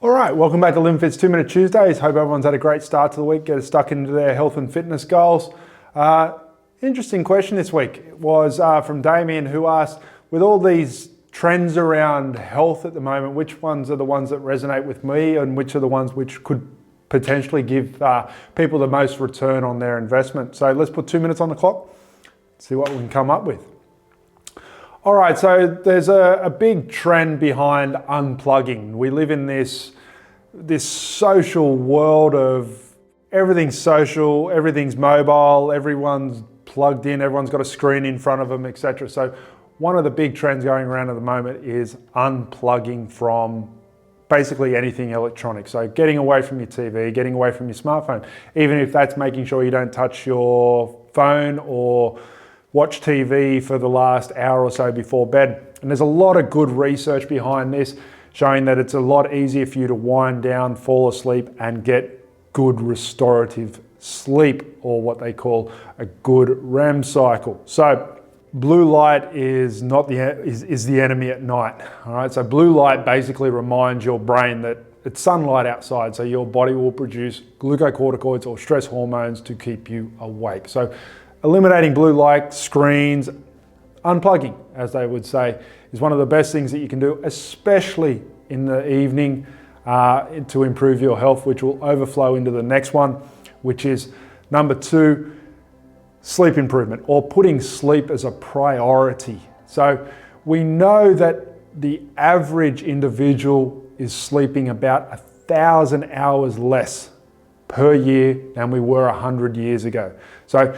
All right, welcome back to LivingFit's 2-Minute Tuesdays. Hope everyone's had a great start to the week, get stuck into their health and fitness goals. Interesting question this week. It was from Damien, who asked, with all these trends around health at the moment, which ones are the ones that resonate with me and which are the ones which could potentially give people the most return on their investment? So let's put 2 minutes on the clock, see what we can come up with. All right, so there's a big trend behind unplugging. We live in this social world of everything's social, everything's mobile, everyone's plugged in, everyone's got a screen in front of them, etc. So one of the big trends going around at the moment is unplugging from basically anything electronic. So getting away from your TV, getting away from your smartphone, even if that's making sure you don't touch your phone or watch TV for the last hour or so before bed. And there's a lot of good research behind this, showing that it's a lot easier for you to wind down, fall asleep, and get good restorative sleep, or what they call a good REM cycle. So blue light is the enemy at night. All right, so blue light basically reminds your brain that it's sunlight outside, so your body will produce glucocorticoids or stress hormones to keep you awake. So eliminating blue light, screens, unplugging, as they would say, is one of the best things that you can do, especially in the evening, to improve your health, which will overflow into the next one, which is number 2, sleep improvement, or putting sleep as a priority. So we know that the average individual is sleeping about 1,000 hours less per year than we were 100 years ago. So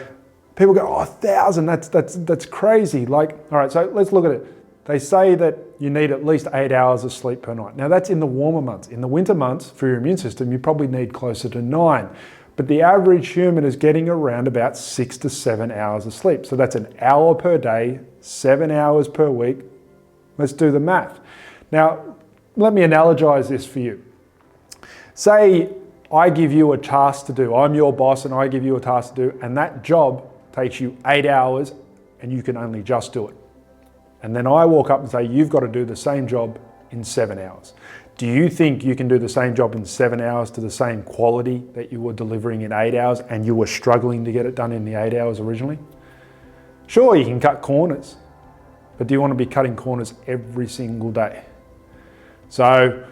people go, oh, 1,000, that's crazy. Like, all right, so let's look at it. They say that you need at least 8 hours of sleep per night. Now that's in the warmer months. In the winter months, for your immune system, you probably need closer to 9. But the average human is getting around about 6 to 7 hours of sleep. So that's an hour per day, 7 hours per week. Let's do the math. Now, let me analogize this for you. Say I give you a task to do. I'm your boss and I give you a task to do, and that job takes you 8 hours and you can only just do it. And then I walk up and say, you've got to do the same job in 7 hours. Do you think you can do the same job in 7 hours to the same quality that you were delivering in 8 hours and you were struggling to get it done in the 8 hours originally? Sure, you can cut corners, but do you want to be cutting corners every single day? So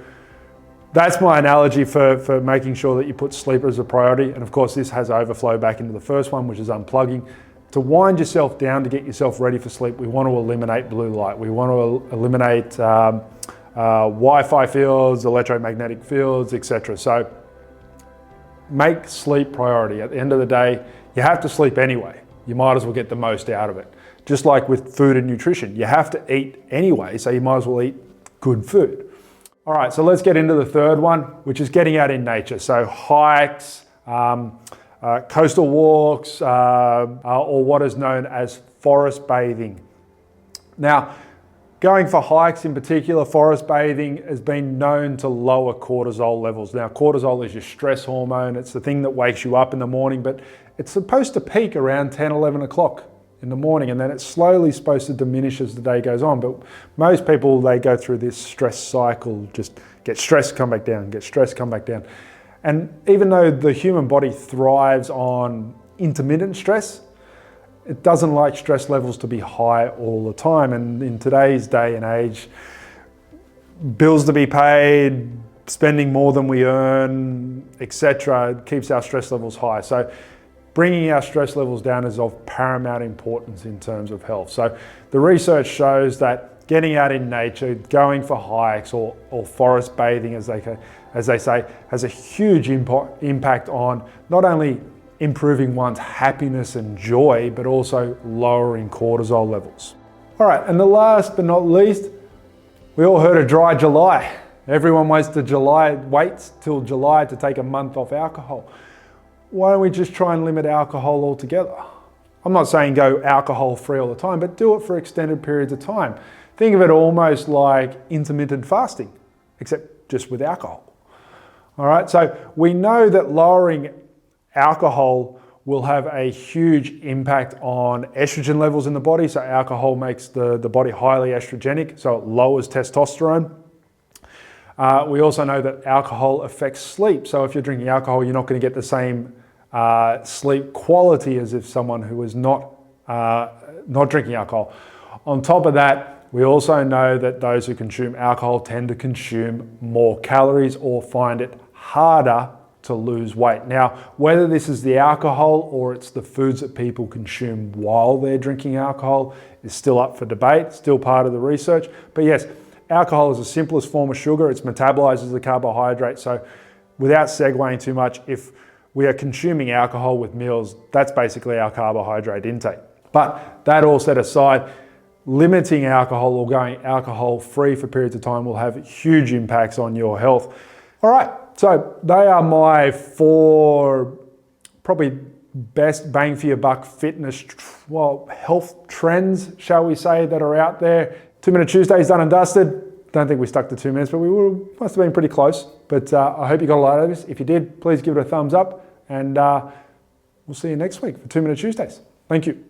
that's my analogy for making sure that you put sleep as a priority. And of course, this has overflow back into the first one, which is unplugging. To wind yourself down, to get yourself ready for sleep, we want to eliminate blue light. We want to eliminate Wi-Fi fields, electromagnetic fields, etc. So make sleep priority. At the end of the day, you have to sleep anyway. You might as well get the most out of it. Just like with food and nutrition, you have to eat anyway, so you might as well eat good food. All right, so let's get into the third one, which is getting out in nature. So hikes, coastal walks, or what is known as forest bathing. Now, going for hikes in particular, forest bathing has been known to lower cortisol levels. Now, cortisol is your stress hormone. It's the thing that wakes you up in the morning, but it's supposed to peak around 10, 11 o'clock in the morning, and then it's slowly supposed to diminish as the day goes on. But most people, they go through this stress cycle, just get stressed, come back down, get stressed, come back down. And even though the human body thrives on intermittent stress, it doesn't like stress levels to be high all the time. And in today's day and age, bills to be paid, spending more than we earn, etc., keeps our stress levels high. So bringing our stress levels down is of paramount importance in terms of health. So the research shows that getting out in nature, going for hikes or forest bathing, as they say, has a huge impact on not only improving one's happiness and joy, but also lowering cortisol levels. All right, and the last but not least, we all heard of dry July. Everyone waits till July to take a month off alcohol. Why don't we just try and limit alcohol altogether? I'm not saying go alcohol free all the time, but do it for extended periods of time. Think of it almost like intermittent fasting, except just with alcohol. All right, so we know that lowering alcohol will have a huge impact on estrogen levels in the body. So alcohol makes the body highly estrogenic, so it lowers testosterone. We also know that alcohol affects sleep. So if you're drinking alcohol, you're not going to get the same sleep quality as if someone who is not drinking alcohol. On top of that, we also know that those who consume alcohol tend to consume more calories or find it harder to lose weight. Now, whether this is the alcohol or it's the foods that people consume while they're drinking alcohol is still up for debate, still part of the research. But yes, alcohol is the simplest form of sugar. It's metabolized as a carbohydrate. So without segueing too much, if we are consuming alcohol with meals, that's basically our carbohydrate intake. But that all set aside, limiting alcohol or going alcohol free for periods of time will have huge impacts on your health. All right, so they are my 4 probably best bang for your buck fitness, health trends, shall we say, that are out there. 2 Minute Tuesday's done and dusted. Don't think we stuck to 2 minutes, but must have been pretty close. But I hope you got a lot out of this. If you did, please give it a thumbs up, and we'll see you next week for 2 Minute Tuesdays. Thank you.